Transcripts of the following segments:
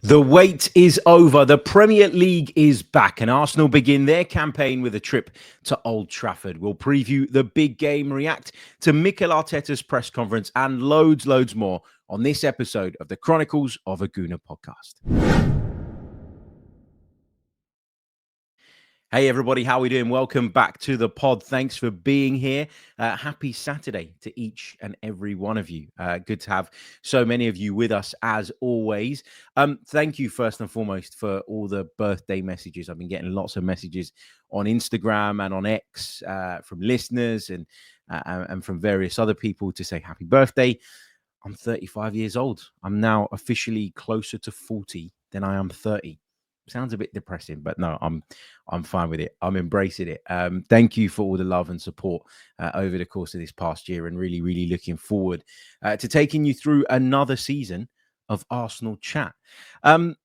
The wait is over. The Premier League is back, and Arsenal begin their campaign with a trip to Old Trafford. We'll preview the big game, react to Mikel Arteta's press conference, and loads more on this episode of the Chronicles of a Gooner podcast. Hey everybody, how are we doing? Welcome back to the pod. Thanks for being here. Happy Saturday to each and every one of you. Good to have so many of you with us as always. Thank you first and foremost for all the birthday messages. I've been getting lots of messages on Instagram and on X from listeners and from various other people to say happy birthday. I'm 35 years old. I'm now officially closer to 40 than I am 30. Sounds a bit depressing, but no, I'm fine with it. I'm embracing it. Thank you for all the love and support over the course of this past year, and really looking forward to taking you through another season of Arsenal Chat. Look,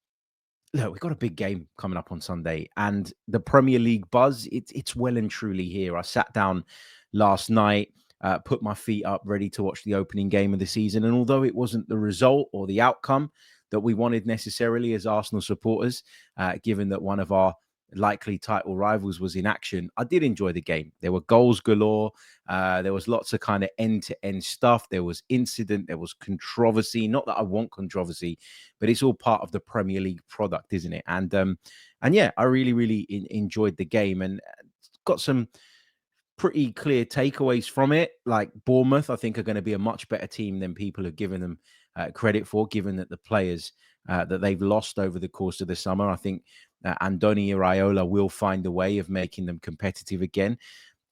we've got a big game coming up on Sunday, and the Premier League buzz, it's well and truly here. I sat down last night, put my feet up, ready to watch the opening game of the season, and although it wasn't the result or the outcome that we wanted necessarily as Arsenal supporters, given that one of our likely title rivals was in action, I did enjoy the game. There were goals galore. There was lots of kind of end-to-end stuff. There was incident. There was controversy. Not that I want controversy, but it's all part of the Premier League product, isn't it? And yeah, I really enjoyed the game and got some pretty clear takeaways from it. Like Bournemouth, I think, are going to be a much better team than people have given them credit for, given that the players that they've lost over the course of the summer. I think Andoni Iraola will find a way of making them competitive again.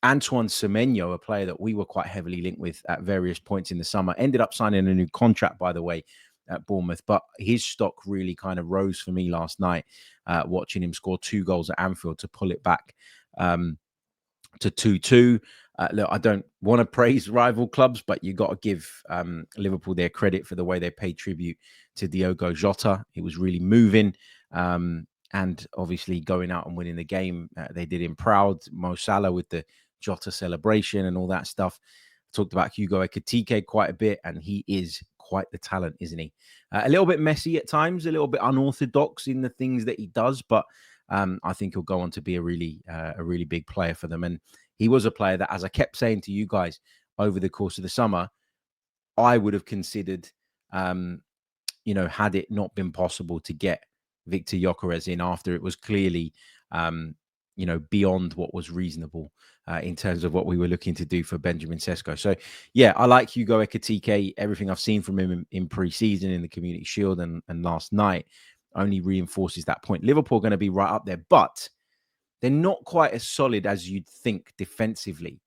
Antoine Symeou, a player that we were quite heavily linked with at various points in the summer, ended up signing a new contract, by the way, at Bournemouth. But his stock really kind of rose for me last night, watching him score 2 goals at Anfield to pull it back to 2-2. Look, I don't want to praise rival clubs, but you got to give Liverpool their credit for the way they paid tribute to Diogo Jota. It was really moving. And obviously going out and winning the game, they did him proud. Mo Salah with the Jota celebration and all that stuff. Talked about Hugo Ekitike quite a bit, and he is quite the talent, isn't he? A little bit messy at times, a little bit unorthodox in the things that he does, but I think he'll go on to be a really big player for them. And he was a player that, as I kept saying to you guys over the course of the summer, I would have considered, had it not been possible to get Viktor Gyökeres in after it was clearly, beyond what was reasonable in terms of what we were looking to do for Benjamin Sesko. So, yeah, I like Hugo Ekitike. Everything I've seen from him in pre-season, in the Community Shield and last night only reinforces that point. Liverpool are going to be right up there, but they're not quite as solid as you'd think defensively.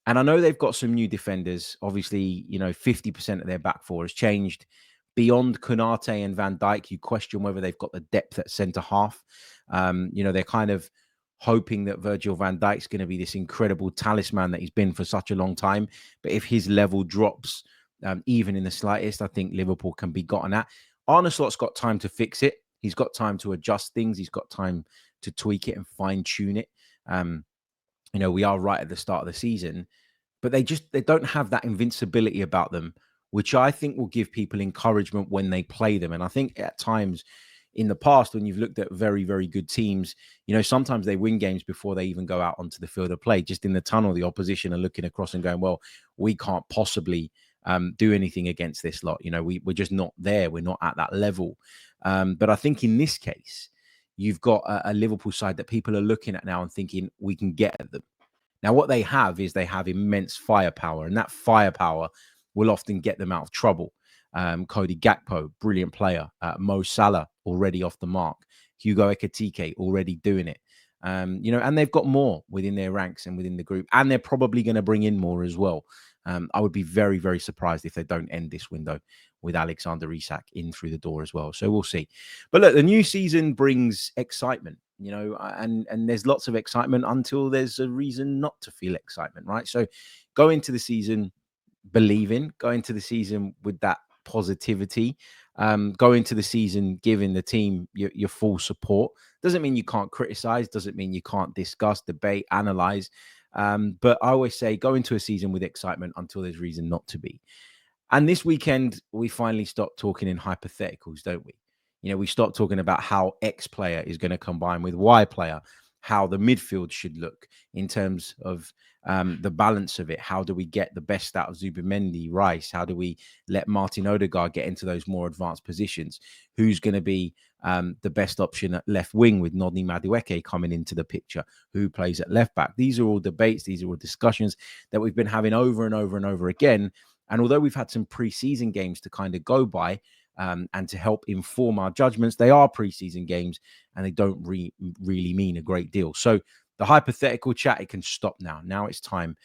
And I know they've got some new defenders. Obviously, 50% of their back four has changed. Beyond Konate and Van Dijk, you question whether they've got the depth at centre half. They're kind of hoping that Virgil van Dijk's going to be this incredible talisman that he's been for such a long time. But if his level drops, even in the slightest, I think Liverpool can be gotten at. Arne Slot's got time to fix it. He's got time to adjust things. He's got time to tweak it and fine tune it. We are right at the start of the season, but they don't have that invincibility about them, which I think will give people encouragement when they play them. And I think at times in the past, when you've looked at very, very good teams, sometimes they win games before they even go out onto the field of play. Just in the tunnel, the opposition are looking across and going, well, we can't possibly do anything against this lot. We're just not there. We're not at that level. But I think in this case, you've got a Liverpool side that people are looking at now and thinking we can get at them. Now, what they have is they have immense firepower, and that firepower will often get them out of trouble. Cody Gakpo, brilliant player. Mo Salah, already off the mark. Hugo Ekitike, already doing it. And they've got more within their ranks and within the group, and they're probably going to bring in more as well. I would be very, very surprised if they don't end this window with Alexander Isak in through the door as well. So we'll see. But look, the new season brings excitement, and there's lots of excitement until there's a reason not to feel excitement, right? So go into the season believing, go into the season with that positivity, go into the season giving the team your full support. Doesn't mean you can't criticize, doesn't mean you can't discuss, debate, analyze. But I always say go into a season with excitement until there's reason not to be. And this weekend, we finally stopped talking in hypotheticals, don't we? We stop talking about how X player is going to combine with Y player, how the midfield should look in terms of the balance of it. How do we get the best out of Zubimendi, Rice? How do we let Martin Odegaard get into those more advanced positions? Who's going to be the best option at left wing with Nodni Madueke coming into the picture? Who plays at left back? These are all debates. These are all discussions that we've been having over and over and over again. And although we've had some pre-season games to kind of go by and to help inform our judgments, they are pre-season games and they don't really mean a great deal. So the hypothetical chat, it can stop now. Now it's time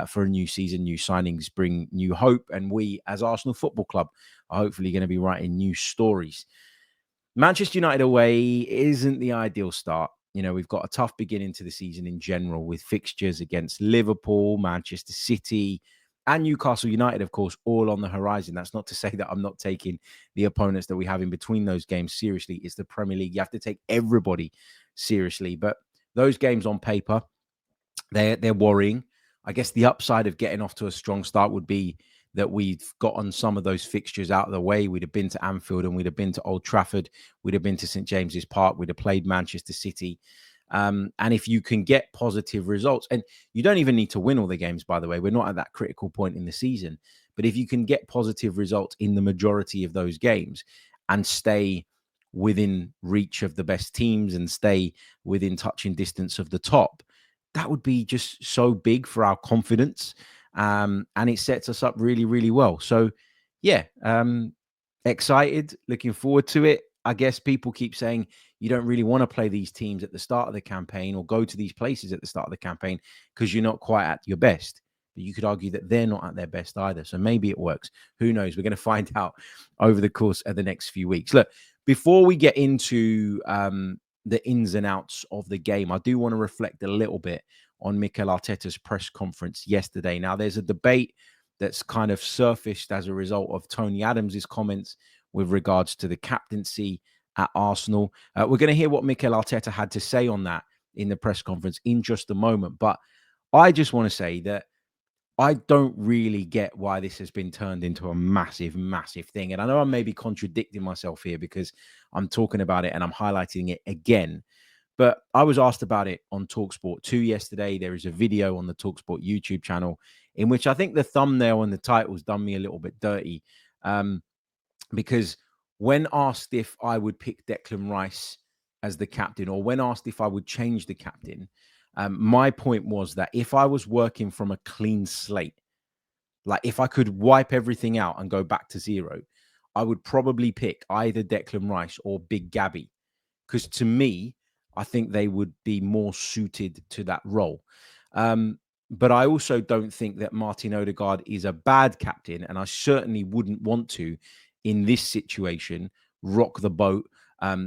for a new season. New signings bring new hope. And we, as Arsenal Football Club, are hopefully going to be writing new stories. Manchester United away isn't the ideal start. We've got a tough beginning to the season in general with fixtures against Liverpool, Manchester City, and Newcastle United, of course, all on the horizon. That's not to say that I'm not taking the opponents that we have in between those games seriously. It's the Premier League. You have to take everybody seriously. But those games on paper, they're worrying. I guess the upside of getting off to a strong start would be that we've gotten some of those fixtures out of the way. We'd have been to Anfield and we'd have been to Old Trafford. We'd have been to St. James's Park. We'd have played Manchester City. And if you can get positive results, and you don't even need to win all the games, by the way, we're not at that critical point in the season. But if you can get positive results in the majority of those games and stay within reach of the best teams and stay within touching distance of the top, that would be just so big for our confidence. And it sets us up really, really well. So, yeah, excited, looking forward to it. I guess people keep saying you don't really want to play these teams at the start of the campaign or go to these places at the start of the campaign because you're not quite at your best. But you could argue that they're not at their best either. So maybe it works. Who knows? We're going to find out over the course of the next few weeks. Look, before we get into the ins and outs of the game, I do want to reflect a little bit on Mikel Arteta's press conference yesterday. Now, there's a debate that's kind of surfaced as a result of Tony Adams' comments with regards to the captaincy at Arsenal. We're going to hear what Mikel Arteta had to say on that in the press conference in just a moment. But I just want to say that I don't really get why this has been turned into a massive, massive thing. And I know I'm maybe contradicting myself here because I'm talking about it and I'm highlighting it again. But I was asked about it on TalkSport 2 yesterday. There is a video on the TalkSport YouTube channel in which I think the thumbnail and the title's done me a little bit dirty. Because when asked if I would pick Declan Rice as the captain, or when asked if I would change the captain, my point was that if I was working from a clean slate, like if I could wipe everything out and go back to zero, I would probably pick either Declan Rice or Big Gabby. Because to me, I think they would be more suited to that role. But I also don't think that Martin Odegaard is a bad captain, and I certainly wouldn't want to, in this situation, rock the boat,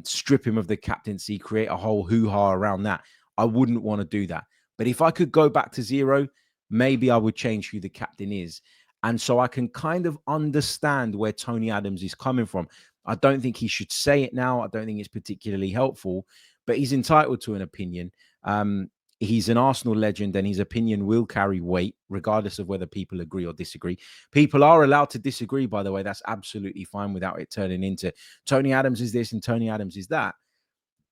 strip him of the captaincy, create a whole hoo-ha around that. I wouldn't want to do that. But if I could go back to zero, maybe I would change who the captain is. And so I can kind of understand where Tony Adams is coming from. I don't think he should say it now. I don't think it's particularly helpful, but he's entitled to an opinion. He's an Arsenal legend and his opinion will carry weight, regardless of whether people agree or disagree. People are allowed to disagree, by the way. That's absolutely fine without it turning into Tony Adams is this and Tony Adams is that.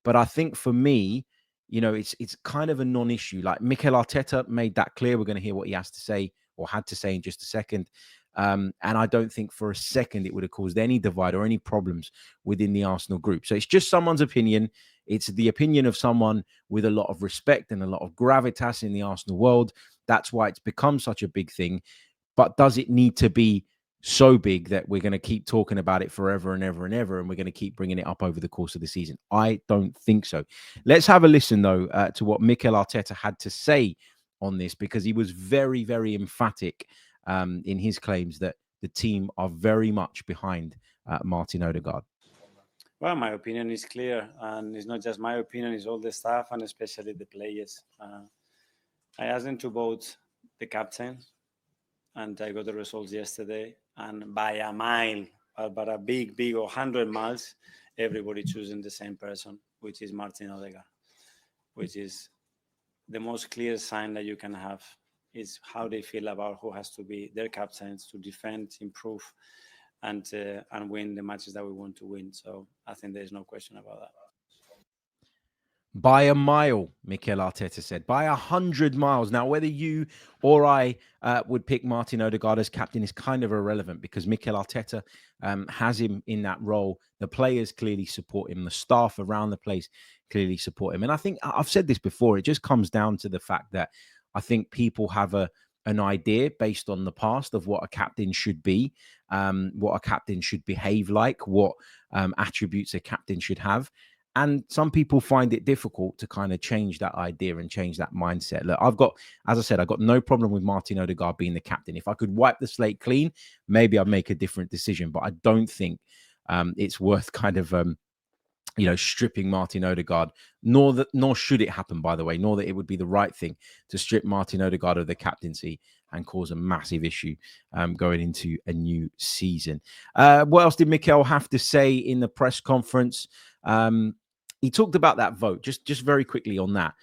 But I think for me, it's kind of a non-issue. Like Mikel Arteta made that clear. We're going to hear what he has to say or had to say in just a second. And I don't think for a second it would have caused any divide or any problems within the Arsenal group. So it's just someone's opinion. It's the opinion of someone with a lot of respect and a lot of gravitas in the Arsenal world. That's why it's become such a big thing. But does it need to be so big that we're going to keep talking about it forever and ever and ever, and we're going to keep bringing it up over the course of the season? I don't think so. Let's have a listen, though, to what Mikel Arteta had to say on this, because he was very, very emphatic in his claims that the team are very much behind Martin Odegaard. Well, my opinion is clear, and it's not just my opinion, it's all the staff and especially the players. I asked them to vote the captain, and I got the results yesterday, and by a mile, but a big, 100 miles, everybody choosing the same person, which is Martin Odegaard, which is the most clear sign that you can have is how they feel about who has to be their captains to defend, improve, and win the matches that we want to win. So I think there's no question about that. By a mile, Mikel Arteta said. By 100 miles. Now, whether you or I would pick Martin Odegaard as captain is kind of irrelevant because Mikel Arteta has him in that role. The players clearly support him. The staff around the place clearly support him. And I think I've said this before. It just comes down to the fact that I think people have an idea based on the past of what a captain should be, what a captain should behave like, what attributes a captain should have. And some people find it difficult to kind of change that idea and change that mindset. Look, as I said, I've got no problem with Martin Odegaard being the captain. If I could wipe the slate clean, maybe I'd make a different decision. But I don't think it's worth kind of stripping Martin Odegaard, nor should it happen, by the way, nor that it would be the right thing to strip Martin Odegaard of the captaincy and cause a massive issue going into a new season. What else did Mikel have to say in the press conference? He talked about that vote, just very quickly on that.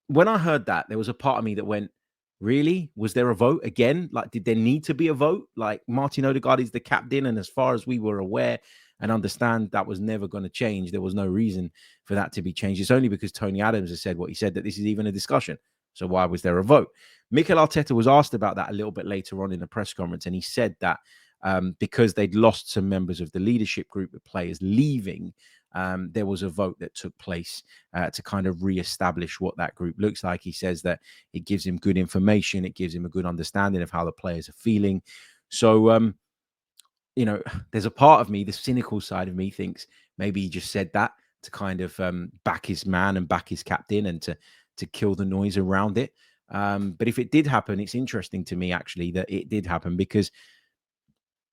When I heard that, there was a part of me that went, really? Was there a vote again? Like, did there need to be a vote? Like, Martin Odegaard is the captain, and as far as we were aware and understand, that was never going to change. There was no reason for that to be changed. It's only because Tony Adams has said what he said that this is even a discussion. So why was there a vote? Mikel Arteta was asked about that a little bit later on in the press conference, and he said that because they'd lost some members of the leadership group with players leaving, there was a vote that took place to kind of reestablish what that group looks like. He says that it gives him good information. It gives him a good understanding of how the players are feeling. So, there's a part of me, the cynical side of me, thinks maybe he just said that to kind of back his man and back his captain and to kill the noise around it. But if it did happen, it's interesting to me, actually, that it did happen, because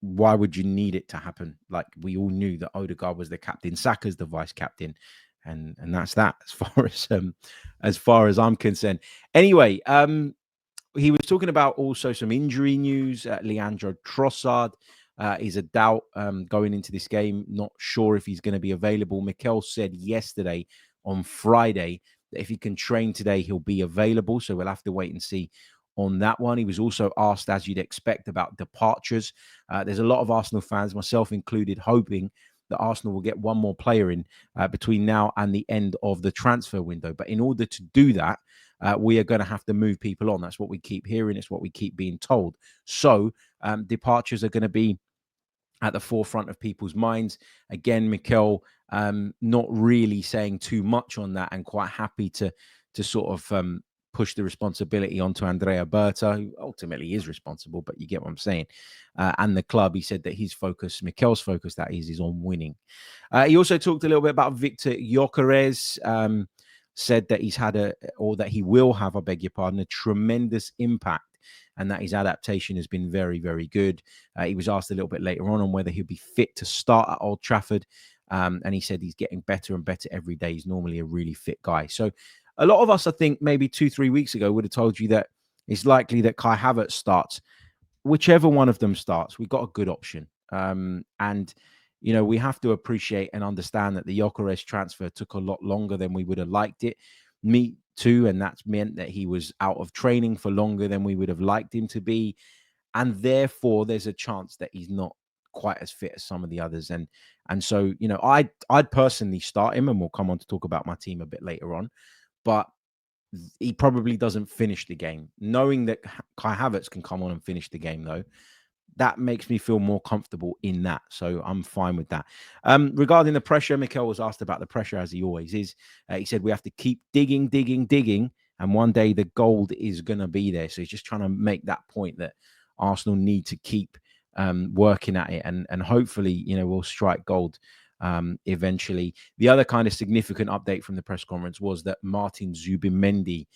why would you need it to happen? Like, we all knew that Odegaard was the captain, Saka's the vice captain, and that's that as far as I'm concerned. Anyway, he was talking about also some injury news. Leandro Trossard is a doubt going into this game. Not sure if he's going to be available. Mikel said yesterday on Friday that if he can train today, he'll be available. So we'll have to wait and see on that one. He was also asked, as you'd expect, about departures. There's a lot of Arsenal fans, myself included, hoping that Arsenal will get one more player in between now and the end of the transfer window. But in order to do that, we are going to have to move people on. That's what we keep hearing. It's what we keep being told. So departures are going to be at the forefront of people's minds. Again, Mikel not really saying too much on that, and quite happy to sort of push the responsibility onto Andrea Berta, who ultimately is responsible, but you get what I'm saying. And the club, he said that his focus, Mikel's focus, that is on winning. He also talked a little bit about Viktor Gyökeres, said that he's had that he will have, I beg your pardon, a tremendous impact, and that his adaptation has been very, very good. He was asked a little bit later on whether he'll be fit to start at Old Trafford. And he said he's getting better and better every day. He's normally a really fit guy. So a lot of us, I think, maybe 2-3 weeks ago would have told you that it's likely that Kai Havertz starts. Whichever one of them starts, we've got a good option. And we have to appreciate and understand that the Gyökeres transfer took a lot longer than we would have liked it. Me too, and that's meant that he was out of training for longer than we would have liked him to be. And therefore, there's a chance that he's not quite as fit as some of the others. And so, I'd personally start him, and we'll come on to talk about my team a bit later on. But he probably doesn't finish the game. Knowing that Kai Havertz can come on and finish the game, though, that makes me feel more comfortable in that. So I'm fine with that. Regarding the pressure, Mikel was asked about the pressure, as he always is. He said we have to keep digging, and one day the gold is going to be there. So he's just trying to make that point that Arsenal need to keep working at it, and hopefully, we'll strike gold eventually. The other kind of significant update from the press conference was that Martin Zubimendi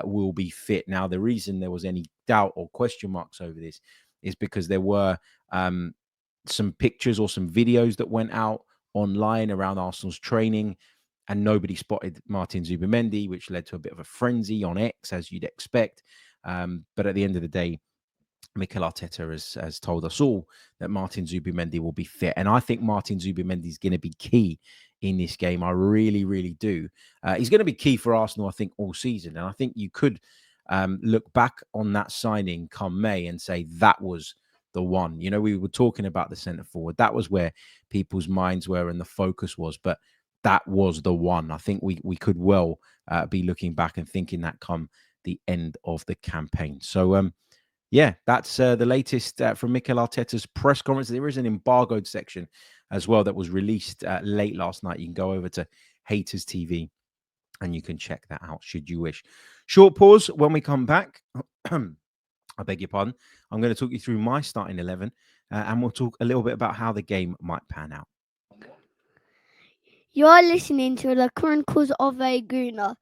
will be fit. Now, the reason there was any doubt or question marks over this is because there were some pictures or some videos that went out online around Arsenal's training, and nobody spotted Martin Zubimendi, which led to a bit of a frenzy on X, as you'd expect. But at the end of the day, Mikel Arteta has told us all that Martin Zubimendi will be fit. And I think Martin Zubimendi is going to be key in this game. I really, really do. He's going to be key for Arsenal, I think, all season. And I think you could look back on that signing come May and say that was the one. We were talking about the centre forward. That was where people's minds were and the focus was. But that was the one. I think we could well be looking back and thinking that come the end of the campaign. So, yeah, that's the latest from Mikel Arteta's press conference. There is an embargoed section as well that was released late last night. You can go over to Haters TV and you can check that out should you wish. Short pause. When we come back, I beg your pardon, I'm going to talk you through my starting 11 and we'll talk a little bit about how the game might pan out. You're listening to the Chronicles of a Gooner.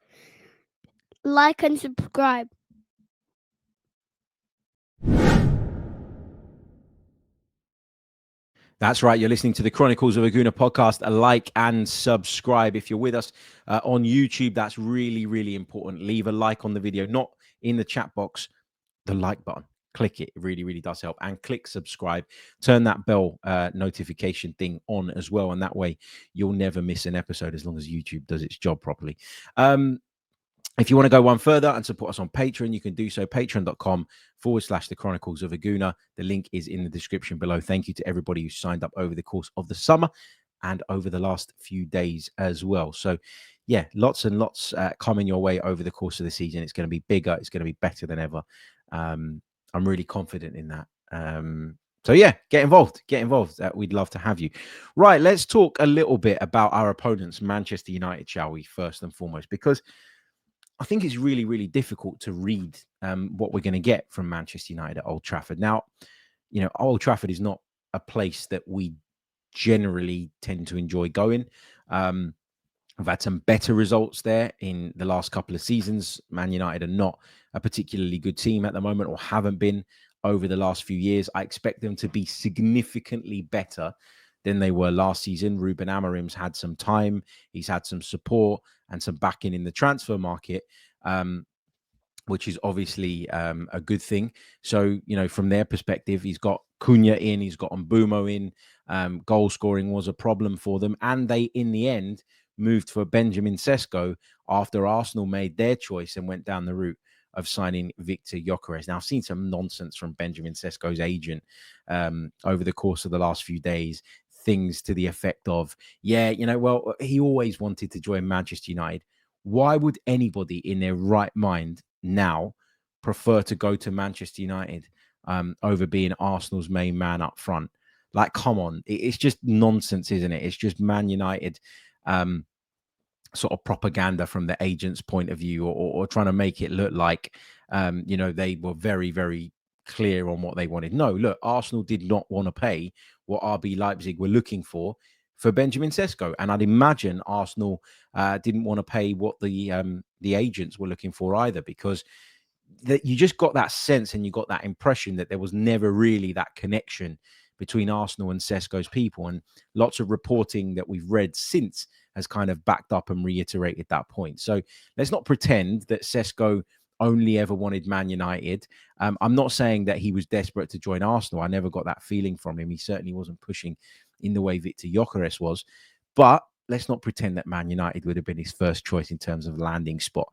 Like and subscribe. That's right. You're listening to the Chronicles of a Gooner podcast. Like and subscribe. If you're with us on YouTube, that's really, really important. Leave a like on the video, not in the chat box, the like button. Click it. It really, really does help. And click subscribe. Turn that bell notification thing on as well. And that way you'll never miss an episode as long as YouTube does its job properly. If you want to go one further and support us on Patreon, you can do so. Patreon.com/the Chronicles of a Gooner. The link is in the description below. Thank you to everybody who signed up over the course of the summer and over the last few days as well. So, yeah, lots and lots coming your way over the course of the season. It's going to be bigger. It's going to be better than ever. I'm really confident in that. So, yeah, get involved. Get involved. We'd love to have you. Right, let's talk a little bit about our opponents, Manchester United, shall we, first and foremost, because I think it's really, really difficult to read what we're going to get from Manchester United at Old Trafford. Now, Old Trafford is not a place that we generally tend to enjoy going. We've had some better results there in the last couple of seasons. Man United are not a particularly good team at the moment, or haven't been over the last few years. I expect them to be significantly better than they were last season. Ruben Amorim's had some time. He's had some support and some backing in the transfer market, which is obviously a good thing. So, from their perspective, he's got Cunha in, he's got Mbumo in. Goal scoring was a problem for them. And they, in the end, moved for Benjamin Sesko after Arsenal made their choice and went down the route of signing Viktor Gyökeres. Now, I've seen some nonsense from Benjamin Sesko's agent over the course of the last few days. Things to the effect of, well, he always wanted to join Manchester United. Why would anybody in their right mind now prefer to go to Manchester United over being Arsenal's main man up front? Like, come on. It's just nonsense, isn't it? It's just Man United sort of propaganda from the agent's point of view, or trying to make it look like, they were very, very clear on what they wanted. No, look, Arsenal did not want to pay what RB Leipzig were looking for Benjamin Sesko. And I'd imagine Arsenal didn't want to pay what the agents were looking for either, because you just got that sense and you got that impression that there was never really that connection between Arsenal and Sesko's people. And lots of reporting that we've read since has kind of backed up and reiterated that point. So let's not pretend that Sesko only ever wanted Man United. I'm not saying that he was desperate to join Arsenal. I never got that feeling from him. He certainly wasn't pushing in the way Viktor Gyökeres was. But let's not pretend that Man United would have been his first choice in terms of landing spot.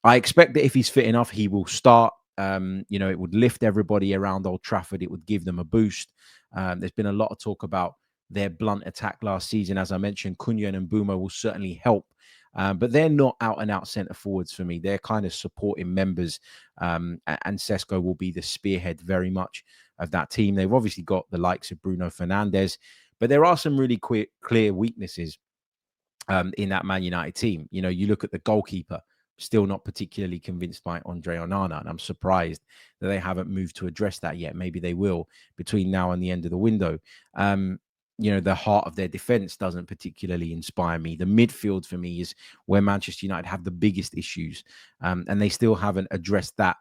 I expect that if he's fit enough, he will start. It would lift everybody around Old Trafford. It would give them a boost. There's been a lot of talk about their blunt attack last season. As I mentioned, Cunha and Mbumo will certainly help. But they're not out-and-out centre forwards for me. They're kind of supporting members. And Sesko will be the spearhead very much of that team. They've obviously got the likes of Bruno Fernandes. But there are some really clear weaknesses in that Man United team. You look at the goalkeeper. Still not particularly convinced by Andre Onana, and I'm surprised that they haven't moved to address that yet. Maybe they will between now and the end of the window. The heart of their defense doesn't particularly inspire me. The midfield for me is where Manchester United have the biggest issues, and they still haven't addressed that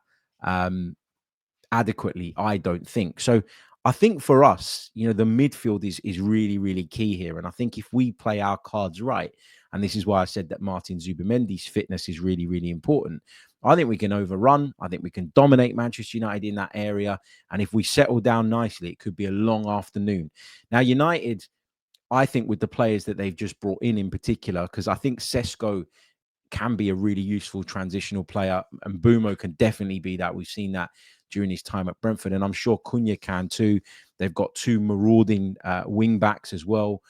adequately, I don't think. So I think for us, the midfield is really, really key here. And I think if we play our cards right, and this is why I said that Martin Zubimendi's fitness is really, really important, I think we can overrun. I think we can dominate Manchester United in that area. And if we settle down nicely, it could be a long afternoon. Now, United, I think with the players that they've just brought in particular, because I think Sesko can be a really useful transitional player, and Mbumo can definitely be that. We've seen that during his time at Brentford. And I'm sure Cunha can too. They've got 2 marauding wing backs as well.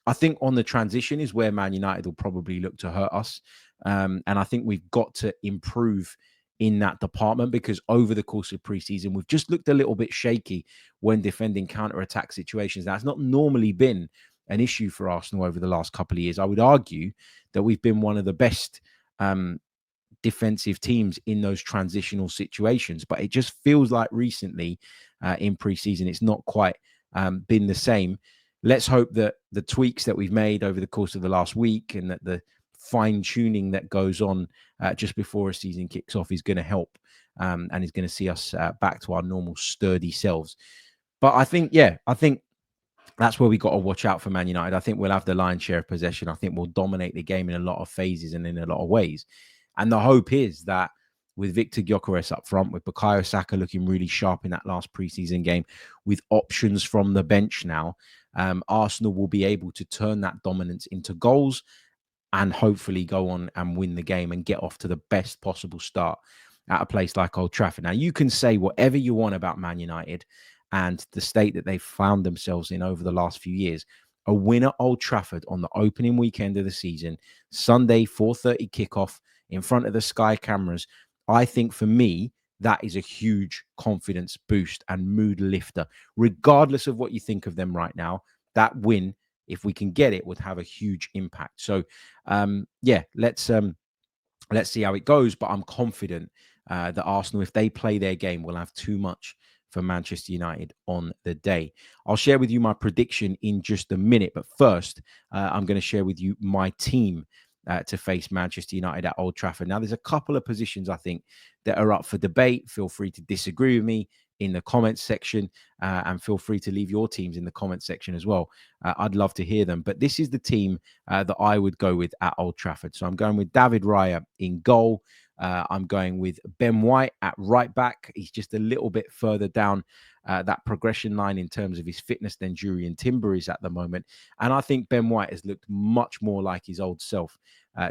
I think on the transition is where Man United will probably look to hurt us. And I think we've got to improve in that department, because over the course of preseason, we've just looked a little bit shaky when defending counter-attack situations. That's not normally been an issue for Arsenal over the last couple of years. I would argue that we've been one of the best defensive teams in those transitional situations, but it just feels like recently in preseason, it's not quite been the same. Let's hope that the tweaks that we've made over the course of the last week, and that the fine tuning that goes on just before a season kicks off, is going to help and is going to see us back to our normal sturdy selves. But I think that's where we got to watch out for Man United. I think we'll have the lion's share of possession. I think we'll dominate the game in a lot of phases and in a lot of ways. And the hope is that with Viktor Gyökeres up front, with Bukayo Saka looking really sharp in that last preseason game, with options from the bench now, Arsenal will be able to turn that dominance into goals and hopefully go on and win the game and get off to the best possible start at a place like Old Trafford. Now, you can say whatever you want about Man United and the state that they've found themselves in over the last few years. A win at Old Trafford on the opening weekend of the season, Sunday, 4:30 kickoff in front of the Sky cameras, I think for me, that is a huge confidence boost and mood lifter. Regardless of what you think of them right now, that win, if we can get it, would have a huge impact. So, let's see how it goes. But I'm confident that Arsenal, if they play their game, will have too much for Manchester United on the day. I'll share with you my prediction in just a minute. But first, I'm going to share with you my team to face Manchester United at Old Trafford. Now, there's a couple of positions I think that are up for debate. Feel free to disagree with me in the comments section, and feel free to leave your teams in the comments section as well. I'd love to hear them. But this is the team that I would go with at Old Trafford. So I'm going with David Raya in goal. I'm going with Ben White at right back. He's just a little bit further down that progression line in terms of his fitness than Jurriën Timber is at the moment. And I think Ben White has looked much more like his old self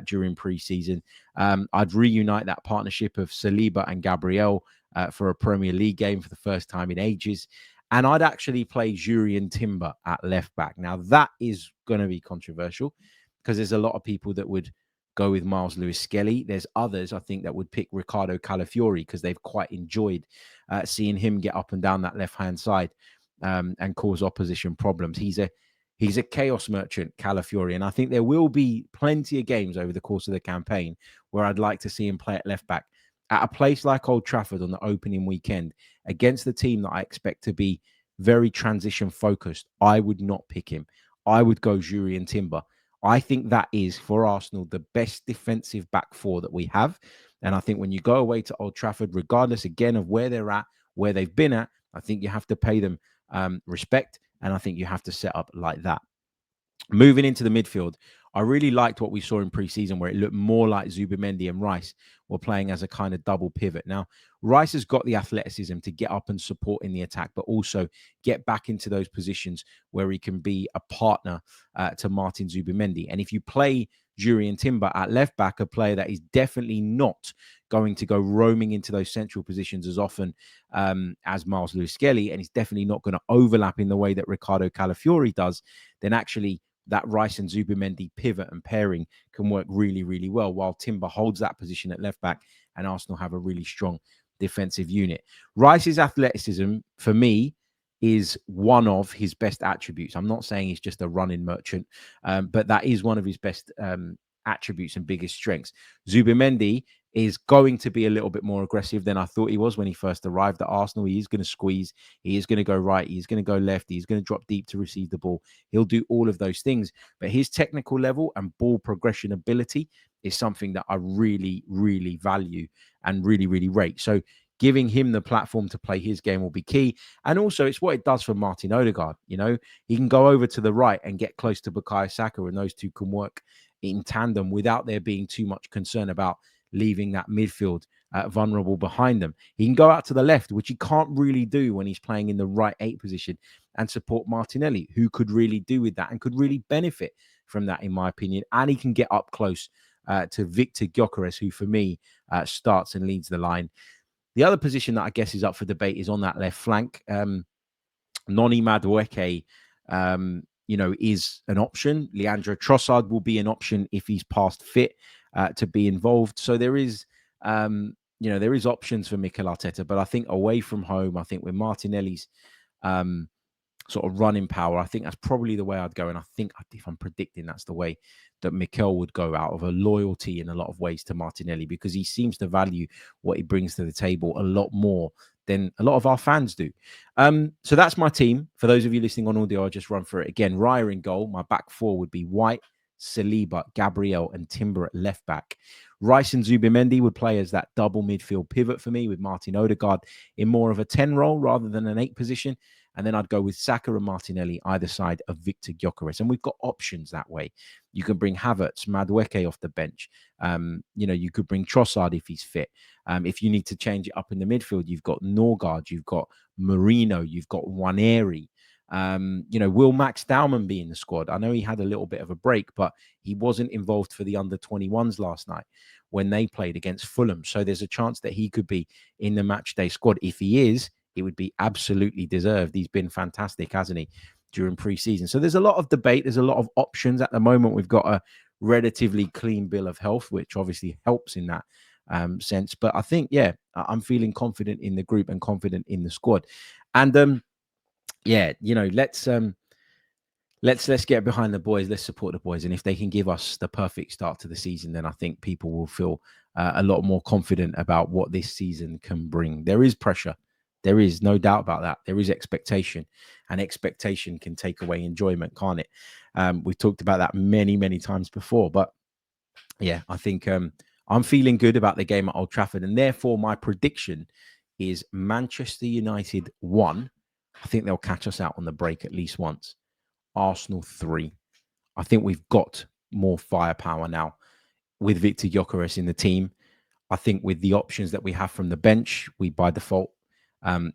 during pre-season. I'd reunite that partnership of Saliba and Gabriel for a Premier League game for the first time in ages. And I'd actually play Jurriën Timber at left back. Now, that is going to be controversial because there's a lot of people that would go with Miles Lewis-Skelly. There's others, I think, that would pick Ricardo Calafiori because they've quite enjoyed seeing him get up and down that left-hand side and cause opposition problems. He's a chaos merchant, Calafiori, and I think there will be plenty of games over the course of the campaign where I'd like to see him play at left-back. At a place like Old Trafford on the opening weekend against the team that I expect to be very transition-focused, I would not pick him. I would go Jurriën Timber. I think that is, for Arsenal, the best defensive back four that we have. And I think when you go away to Old Trafford, regardless, again, of where they're at, where they've been at, I think you have to pay them respect. And I think you have to set up like that. Moving into the midfield, I really liked what we saw in pre-season where it looked more like Zubimendi and Rice were playing as a kind of double pivot. Now, Rice has got the athleticism to get up and support in the attack, but also get back into those positions where he can be a partner to Martin Zubimendi. And if you play Jurriën Timber at left back, a player that is definitely not going to go roaming into those central positions as often as Miles Lewis-Skelly, and he's definitely not going to overlap in the way that Ricardo Calafiori does, then actually that Rice and Zubimendi pivot and pairing can work really, really well while Timber holds that position at left back and Arsenal have a really strong defensive unit. Rice's athleticism, for me, is one of his best attributes. I'm not saying he's just a running merchant, but that is one of his best attributes and biggest strengths. Zubimendi is going to be a little bit more aggressive than I thought he was when he first arrived at Arsenal. He is going to squeeze. He is going to go right. He's going to go left. He's going to drop deep to receive the ball. He'll do all of those things. But his technical level and ball progression ability is something that I really, really value and really, really rate. So giving him the platform to play his game will be key. And also, it's what it does for Martin Odegaard. You know, he can go over to the right and get close to Bukayo Saka, and those two can work in tandem without there being too much concern about leaving that midfield vulnerable behind them. He can go out to the left, which he can't really do when he's playing in the right 8 position, and support Martinelli, who could really do with that and could really benefit from that, in my opinion. And he can get up close to Viktor Gyökeres, who for me starts and leads the line. The other position that I guess is up for debate is on that left flank. Noni Madueke, is an option. Leandro Trossard will be an option if he's past fit to be involved. So there is, there is options for Mikel Arteta. But I think away from home, I think with Martinelli's sort of running power, I think that's probably the way I'd go. And I think if I'm predicting, that's the way that Mikel would go, out of a loyalty in a lot of ways to Martinelli, because he seems to value what he brings to the table a lot more than a lot of our fans do. So that's my team. For those of you listening on audio, I'll just run through it again. Raya in goal. My back four would be White, Saliba, Gabriel, and Timber at left back. Rice and Zubimendi would play as that double midfield pivot for me, with Martin Odegaard in more of a 10 role rather than an 8 position. And then I'd go with Saka and Martinelli either side of Viktor Gyökeres. And we've got options that way. You can bring Havertz, Madueke off the bench. You could bring Trossard if he's fit. If you need to change it up in the midfield, you've got Norgard, you've got Marino, you've got Waneri. Will Max Dowman be in the squad? I know he had a little bit of a break, but he wasn't involved for the under-21s last night when they played against Fulham. So there's a chance that he could be in the matchday squad. If he is, it would be absolutely deserved. He's been fantastic, hasn't he, during pre-season? So there's a lot of debate. There's a lot of options. At the moment, we've got a relatively clean bill of health, which obviously helps in that sense. But I think, I'm feeling confident in the group and confident in the squad. And let's get behind the boys. Let's support the boys. And if they can give us the perfect start to the season, then I think people will feel a lot more confident about what this season can bring. There is pressure. There is no doubt about that. There is expectation, and expectation can take away enjoyment, can't it? We've talked about that many, many times before. But I think I'm feeling good about the game at Old Trafford. And therefore, my prediction is Manchester United 1. I think they'll catch us out on the break at least once. Arsenal 3. I think we've got more firepower now with Viktor Gyökeres in the team. I think with the options that we have from the bench, we by default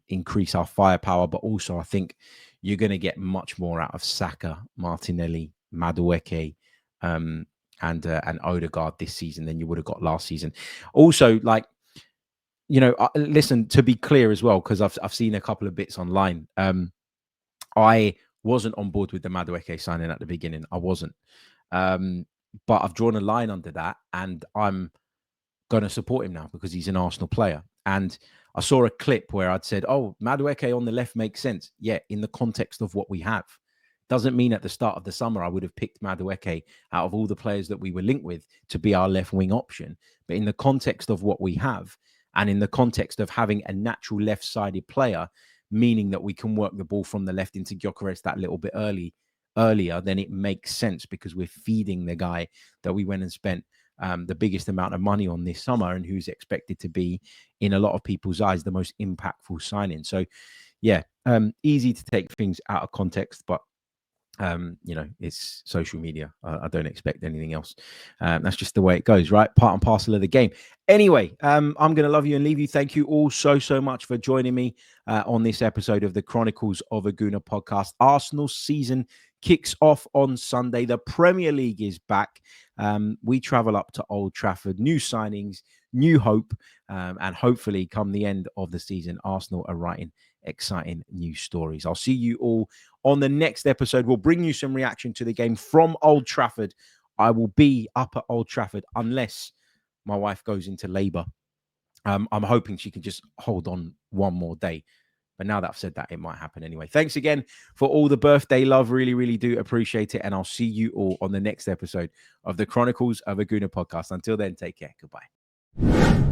increase our firepower. But also, I think you're going to get much more out of Saka, Martinelli, Madueke, and Odegaard this season than you would have got last season. Also, listen, to be clear as well, because I've seen a couple of bits online. I wasn't on board with the Madueke signing at the beginning. I wasn't. But I've drawn a line under that, and I'm going to support him now because he's an Arsenal player. And I saw a clip where I'd said, Madueke on the left makes sense. Yeah, in the context of what we have. Doesn't mean at the start of the summer I would have picked Madueke out of all the players that we were linked with to be our left wing option. But in the context of what we have, and in the context of having a natural left-sided player, meaning that we can work the ball from the left into Gyökeres that little bit earlier, then it makes sense, because we're feeding the guy that we went and spent the biggest amount of money on this summer, and who's expected to be, in a lot of people's eyes, the most impactful signing. So, easy to take things out of context, but it's social media. I don't expect anything else. That's just the way it goes, right? Part and parcel of the game. Anyway, I'm going to love you and leave you. Thank you all so much for joining me on this episode of the Chronicles of a Gooner podcast. Arsenal season kicks off on Sunday. The Premier League is back. We travel up to Old Trafford. New signings, new hope, and hopefully come the end of the season, Arsenal are writing exciting new stories. I'll see you all on the next episode. We'll bring you some reaction to the game from Old Trafford. I will be up at Old Trafford unless my wife goes into labor. I'm hoping she can just hold on one more day. But now that I've said that, it might happen anyway. Thanks again for all the birthday love. Really, really do appreciate it. And I'll see you all on the next episode of the Chronicles of a Gooner podcast. Until then, take care. Goodbye.